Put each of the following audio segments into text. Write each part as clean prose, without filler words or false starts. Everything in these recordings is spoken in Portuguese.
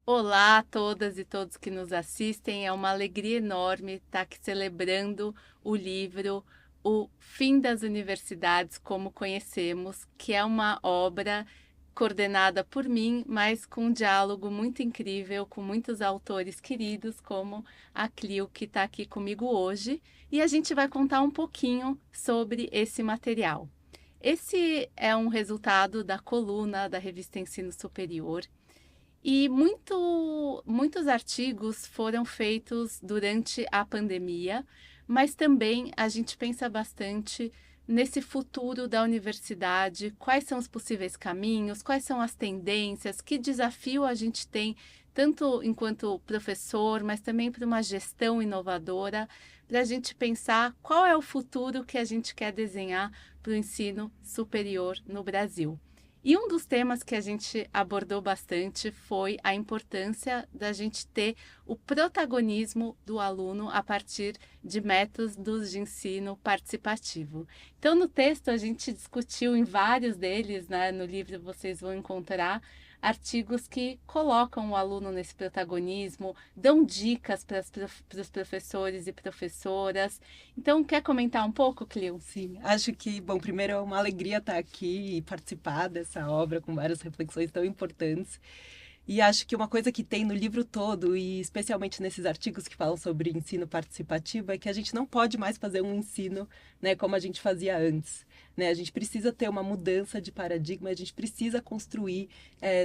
Olá a todas e todos que nos assistem. É uma alegria enorme estar aqui celebrando o livro O Fim das Universidades como Conhecemos, que é uma obra coordenada por mim, mas com um diálogo muito incrível com muitos autores queridos, como a Clio, que está aqui comigo hoje. E a gente vai contar um pouquinho sobre esse material. Esse é um resultado da coluna da revista Ensino Superior e muitos artigos foram feitos durante a pandemia, mas também a gente pensa bastante nesse futuro da universidade, quais são os possíveis caminhos, quais são as tendências, que desafio a gente tem, tanto enquanto professor, mas também para uma gestão inovadora, para a gente pensar qual é o futuro que a gente quer desenhar para o ensino superior no Brasil. E um dos temas que a gente abordou bastante foi a importância da gente ter o protagonismo do aluno a partir de métodos de ensino participativo. Então, no texto, a gente discutiu em vários deles, né? No livro vocês vão encontrar artigos que colocam o aluno nesse protagonismo, dão dicas para os professores e professoras. Então, quer comentar um pouco, Clio? Sim, acho que, bom, primeiro é uma alegria estar aqui e participar dessa obra com várias reflexões tão importantes. E acho que uma coisa que tem no livro todo, e especialmente nesses artigos que falam sobre ensino participativo, é que a gente não pode mais fazer um ensino, né, como a gente fazia antes. Né? A gente precisa ter uma mudança de paradigma, a gente precisa construir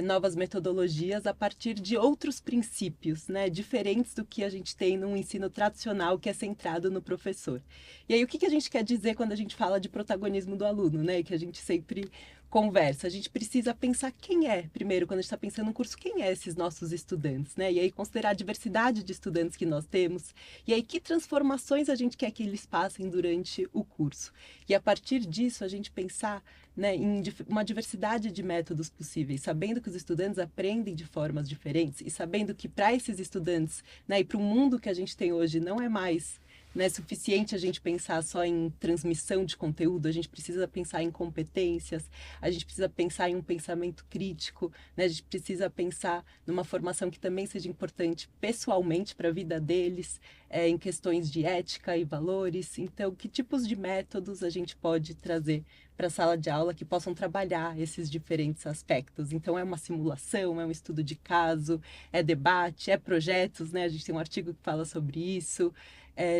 novas metodologias a partir de outros princípios, né, diferentes do que a gente tem num ensino tradicional que é centrado no professor. E aí, o que a gente quer dizer quando a gente fala de protagonismo do aluno, né? Que a gente sempre conversa. A gente precisa pensar quem é, primeiro, quando a gente está pensando no curso, quem é esses nossos estudantes, né? E aí considerar a diversidade de estudantes que nós temos, e aí que transformações a gente quer que eles passem durante o curso. E a partir disso, a gente pensar, né, em uma diversidade de métodos possíveis, sabendo que os estudantes aprendem de formas diferentes e sabendo que para esses estudantes, né, e para o mundo que a gente tem hoje, não é mais, não é suficiente a gente pensar só em transmissão de conteúdo, a gente precisa pensar em competências, a gente precisa pensar em um pensamento crítico, né? A gente precisa pensar numa formação que também seja importante pessoalmente para a vida deles, em questões de ética e valores. Então, que tipos de métodos a gente pode trazer para a sala de aula que possam trabalhar esses diferentes aspectos? Então, é uma simulação, é um estudo de caso, é debate, é projetos, né? A gente tem um artigo que fala sobre isso.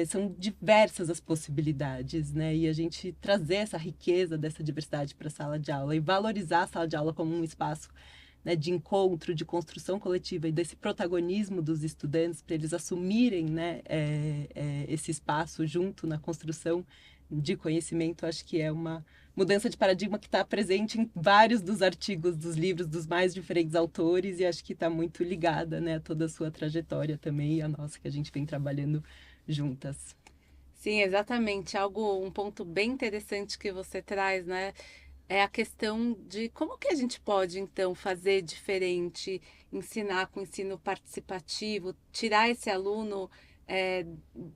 São diversas as possibilidades, né? E a gente trazer essa riqueza dessa diversidade para a sala de aula e valorizar a sala de aula como um espaço, né, de encontro, de construção coletiva e desse protagonismo dos estudantes para eles assumirem, né, esse espaço junto na construção de conhecimento, acho que é uma mudança de paradigma que está presente em vários dos artigos dos livros dos mais diferentes autores e acho que está muito ligada, né, a toda a sua trajetória também e a nossa que a gente vem trabalhando juntas. Sim, exatamente. Um ponto bem interessante que você traz, né? É a questão de como que a gente pode, então, fazer diferente, ensinar com ensino participativo, tirar esse aluno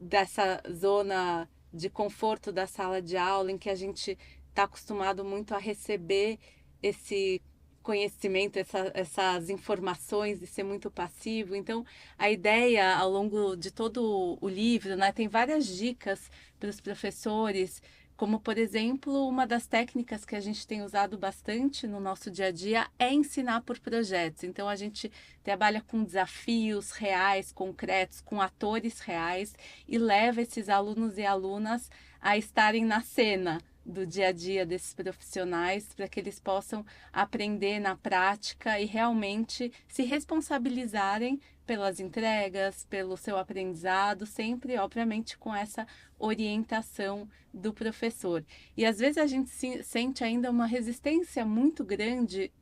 dessa zona de conforto da sala de aula, em que a gente está acostumado muito a receber esse conhecimento, essas informações e ser muito passivo. Então, a ideia ao longo de todo o livro, né, tem várias dicas para os professores, como, por exemplo, uma das técnicas que a gente tem usado bastante no nosso dia a dia é ensinar por projetos. Então, a gente trabalha com desafios reais, concretos, com atores reais e leva esses alunos e alunas a estarem na cena do dia a dia desses profissionais para que eles possam aprender na prática e realmente se responsabilizarem pelas entregas, pelo seu aprendizado, sempre, obviamente, com essa orientação do professor. E às vezes a gente sente ainda uma resistência muito grande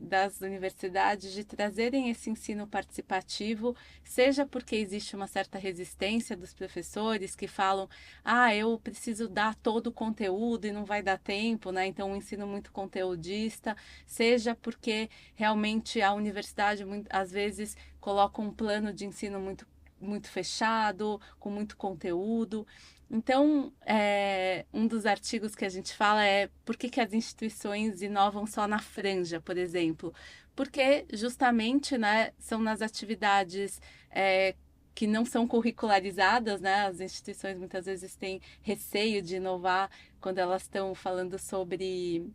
das universidades de trazerem esse ensino participativo, seja porque existe uma certa resistência dos professores que falam, ah, eu preciso dar todo o conteúdo e não vai dar tempo, né? Então, um ensino muito conteudista, seja porque realmente a universidade, às vezes, coloca um plano de ensino muito fechado, com muito conteúdo. Então, um dos artigos que a gente fala é por que que as instituições inovam só na franja, por exemplo? Porque justamente, né, são nas atividades que não são curricularizadas, né? As instituições muitas vezes têm receio de inovar quando elas estão falando sobre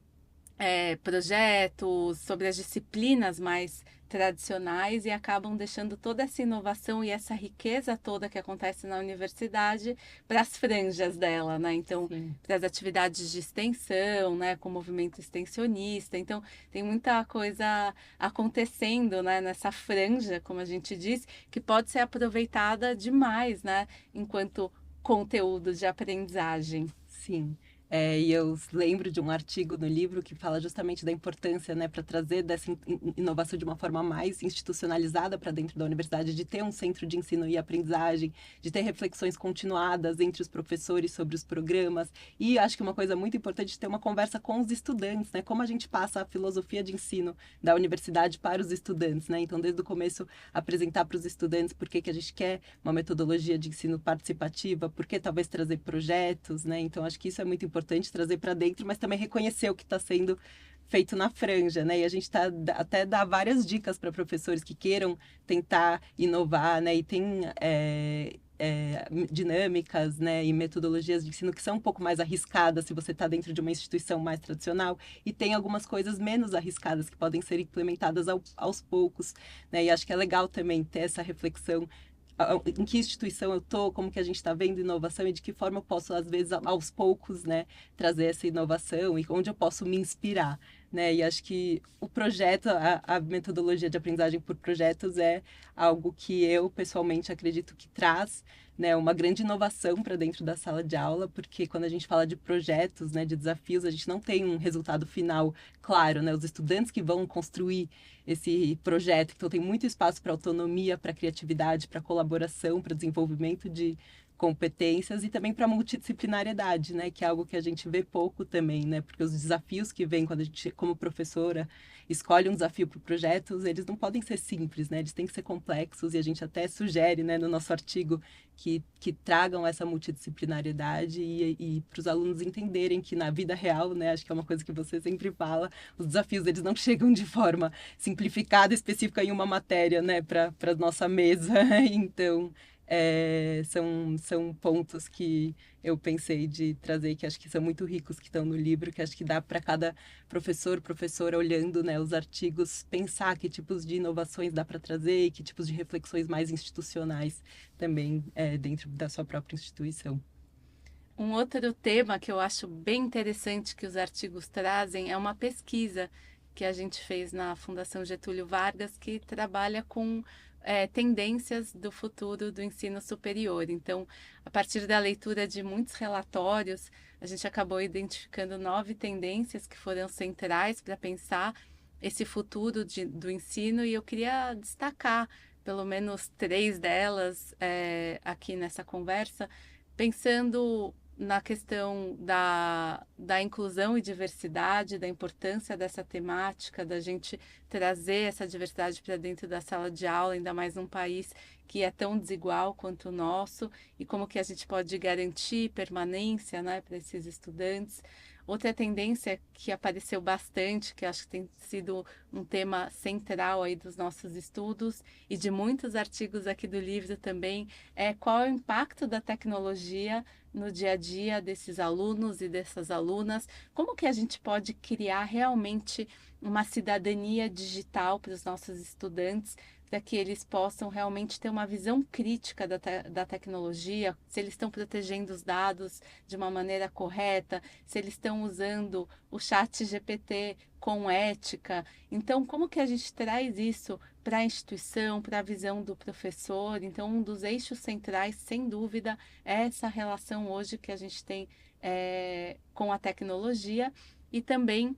projetos, sobre as disciplinas mais tradicionais e acabam deixando toda essa inovação e essa riqueza toda que acontece na universidade para as franjas dela, né? Então, Sim. para as atividades de extensão, né, com o movimento extensionista. Então, tem muita coisa acontecendo, né, nessa franja, como a gente diz, que pode ser aproveitada demais, né, enquanto conteúdo de aprendizagem. Sim. E eu lembro de um artigo no livro que fala justamente da importância, né, para trazer dessa inovação de uma forma mais institucionalizada para dentro da universidade, de ter um centro de ensino e aprendizagem, de ter reflexões continuadas entre os professores sobre os programas. E acho que uma coisa muito importante é ter uma conversa com os estudantes, né, como a gente passa a filosofia de ensino da universidade para os estudantes, né? Então, desde o começo, apresentar para os estudantes por que que a gente quer uma metodologia de ensino participativa, por que talvez trazer projetos, né? Então, acho que isso é muito importante trazer para dentro, mas também reconhecer o que está sendo feito na franja, né? E a gente até dá várias dicas para professores que queiram tentar inovar, né? E tem dinâmicas, né, e metodologias de ensino que são um pouco mais arriscadas se você está dentro de uma instituição mais tradicional, e tem algumas coisas menos arriscadas que podem ser implementadas aos poucos, né? E acho que é legal também ter essa reflexão em que instituição eu estou, como que a gente está vendo inovação e de que forma eu posso, às vezes, aos poucos, né, trazer essa inovação e onde eu posso me inspirar, né? E acho que o projeto, a metodologia de aprendizagem por projetos é algo que eu, pessoalmente, acredito que traz, né, uma grande inovação para dentro da sala de aula, porque quando a gente fala de projetos, né, de desafios, a gente não tem um resultado final claro, né? Os estudantes que vão construir esse projeto, então tem muito espaço para autonomia, para criatividade, para colaboração, para desenvolvimento de competências e também para multidisciplinariedade, né, que é algo que a gente vê pouco também, né, porque os desafios que vêm quando a gente, como professora, escolhe um desafio para projetos, eles não podem ser simples, né, eles têm que ser complexos e a gente até sugere, né, no nosso artigo que tragam essa multidisciplinariedade e para os alunos entenderem que na vida real, né, acho que é uma coisa que você sempre fala, os desafios eles não chegam de forma simplificada, específica em uma matéria, né, para nossa mesa. Então, são pontos que eu pensei de trazer, que acho que são muito ricos, que estão no livro, que acho que dá para cada professor, professora, olhando, né, os artigos, pensar que tipos de inovações dá para trazer e que tipos de reflexões mais institucionais também dentro da sua própria instituição. Um outro tema que eu acho bem interessante que os artigos trazem é uma pesquisa que a gente fez na Fundação Getúlio Vargas, que trabalha com tendências do futuro do ensino superior. Então, a partir da leitura de muitos relatórios, a gente acabou identificando 9 tendências que foram centrais para pensar esse futuro do ensino, e eu queria destacar pelo menos 3 delas aqui nessa conversa, pensando na questão da inclusão e diversidade, da importância dessa temática, da gente trazer essa diversidade para dentro da sala de aula, ainda mais num país que é tão desigual quanto o nosso, e como que a gente pode garantir permanência, né, para esses estudantes. Outra tendência que apareceu bastante, que acho que tem sido um tema central aí dos nossos estudos e de muitos artigos aqui do livro também, é qual é o impacto da tecnologia no dia a dia desses alunos e dessas alunas, como que a gente pode criar realmente uma cidadania digital para os nossos estudantes, para que eles possam realmente ter uma visão crítica da tecnologia, se eles estão protegendo os dados de uma maneira correta, se eles estão usando o chat GPT com ética. Então, como que a gente traz isso para a instituição, para a visão do professor? Então, um dos eixos centrais, sem dúvida, é essa relação hoje que a gente tem com a tecnologia, e também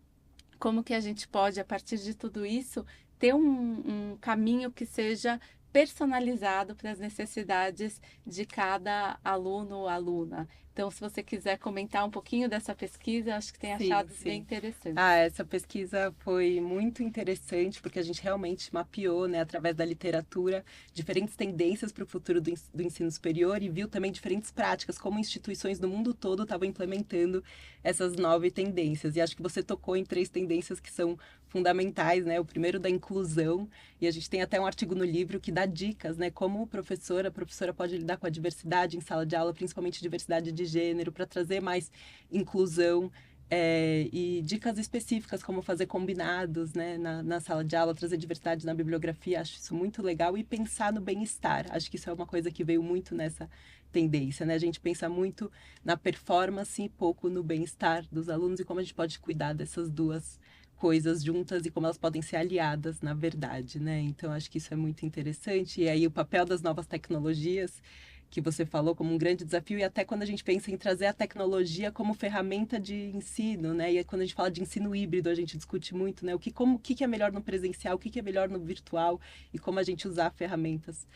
como que a gente pode, a partir de tudo isso, ter um caminho que seja personalizado para as necessidades de cada aluno ou aluna. Então, se você quiser comentar um pouquinho dessa pesquisa, acho que tem Sim, achados bem sim. interessantes. Ah, essa pesquisa foi muito interessante porque a gente realmente mapeou, né, através da literatura, diferentes tendências para o futuro do ensino superior e viu também diferentes práticas, como instituições do mundo todo estavam implementando essas 9 tendências. E acho que você tocou em 3 tendências que são fundamentais, né? O primeiro da inclusão, e a gente tem até um artigo no livro que dá dicas, né? Como a professora pode lidar com a diversidade em sala de aula, principalmente diversidade de gênero, para trazer mais inclusão. E dicas específicas, como fazer combinados, né, na sala de aula, trazer diversidade na bibliografia, acho isso muito legal. E pensar no bem-estar, acho que isso é uma coisa que veio muito nessa tendência, né? A gente pensa muito na performance e pouco no bem-estar dos alunos e como a gente pode cuidar dessas duas coisas juntas e como elas podem ser aliadas, na verdade, né? Então, acho que isso é muito interessante. E aí, o papel das novas tecnologias que você falou como um grande desafio, e até quando a gente pensa em trazer a tecnologia como ferramenta de ensino, né? E quando a gente fala de ensino híbrido, a gente discute muito, né? O que é melhor no presencial, o que é melhor no virtual, e como a gente usar ferramentas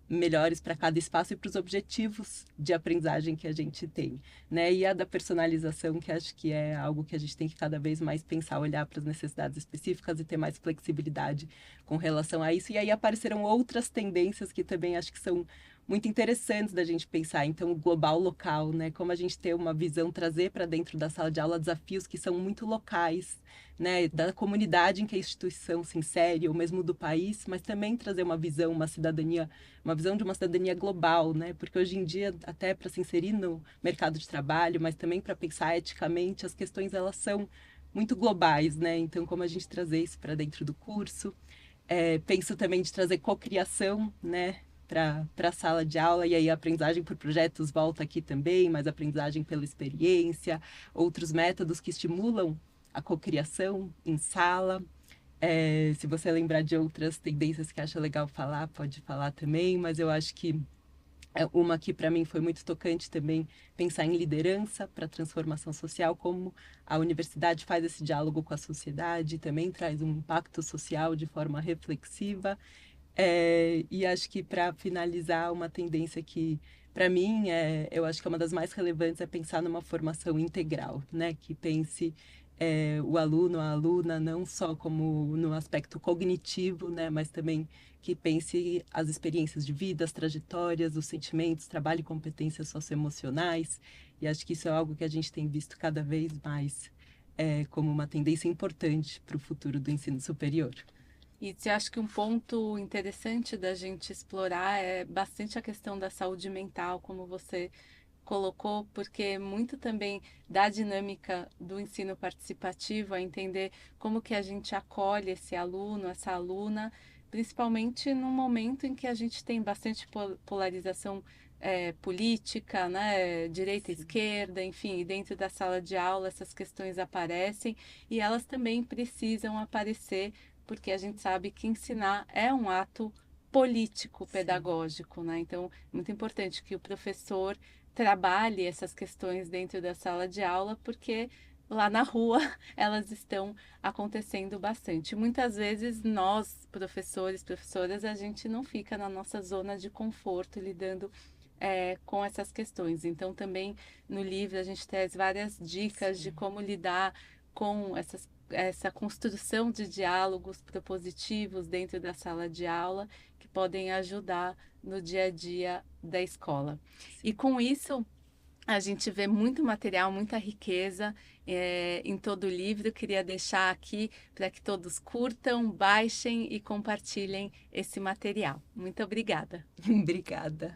melhores para cada espaço e para os objetivos de aprendizagem que a gente tem, né? E a da personalização, que acho que é algo que a gente tem que cada vez mais pensar, olhar para as necessidades específicas e ter mais flexibilidade com relação a isso. E aí apareceram outras tendências que também acho que são muito interessantes da gente pensar. Então, o global local, né? Como a gente ter uma visão, trazer para dentro da sala de aula desafios que são muito locais, né? Da comunidade em que a instituição se insere, ou mesmo do país, mas também trazer uma visão, uma visão de uma cidadania global, né? Porque hoje em dia, até para se inserir no mercado de trabalho, mas também para pensar eticamente, as questões elas são muito globais, né? Então, como a gente trazer isso para dentro do curso. Penso também de trazer cocriação, né, para a sala de aula, e aí a aprendizagem por projetos volta aqui também, mas a aprendizagem pela experiência, outros métodos que estimulam a cocriação em sala. Se você lembrar de outras tendências que acha legal falar, pode falar também, mas eu acho que uma que para mim foi muito tocante também, pensar em liderança para transformação social, como a universidade faz esse diálogo com a sociedade, também traz um impacto social de forma reflexiva. E acho que para finalizar, uma tendência que para mim eu acho que é uma das mais relevantes é pensar numa formação integral, né? Que pense o aluno, a aluna, não só como no aspecto cognitivo, né? Mas também que pense as experiências de vida, as trajetórias, os sentimentos, trabalho e competências socioemocionais. E acho que isso é algo que a gente tem visto cada vez mais como uma tendência importante para o futuro do ensino superior. E você acha que um ponto interessante da gente explorar é bastante a questão da saúde mental, como você colocou, porque muito também da dinâmica do ensino participativo é entender como que a gente acolhe esse aluno, essa aluna, principalmente no momento em que a gente tem bastante polarização política, né, direita e Sim, esquerda, enfim, e dentro da sala de aula essas questões aparecem e elas também precisam aparecer, porque a gente sabe que ensinar é um ato político sim. pedagógico, né? Então, muito importante que o professor trabalhe essas questões dentro da sala de aula, porque lá na rua elas estão acontecendo bastante. Muitas vezes nós, professores, professoras, a gente não fica na nossa zona de conforto lidando com essas questões. Então, também no livro a gente traz várias dicas de Sim. como lidar com essa construção de diálogos propositivos dentro da sala de aula que podem ajudar no dia a dia da escola. E com isso, a gente vê muito material, muita riqueza em todo o livro. Eu queria deixar aqui para que todos curtam, baixem e compartilhem esse material. Muito obrigada. Obrigada.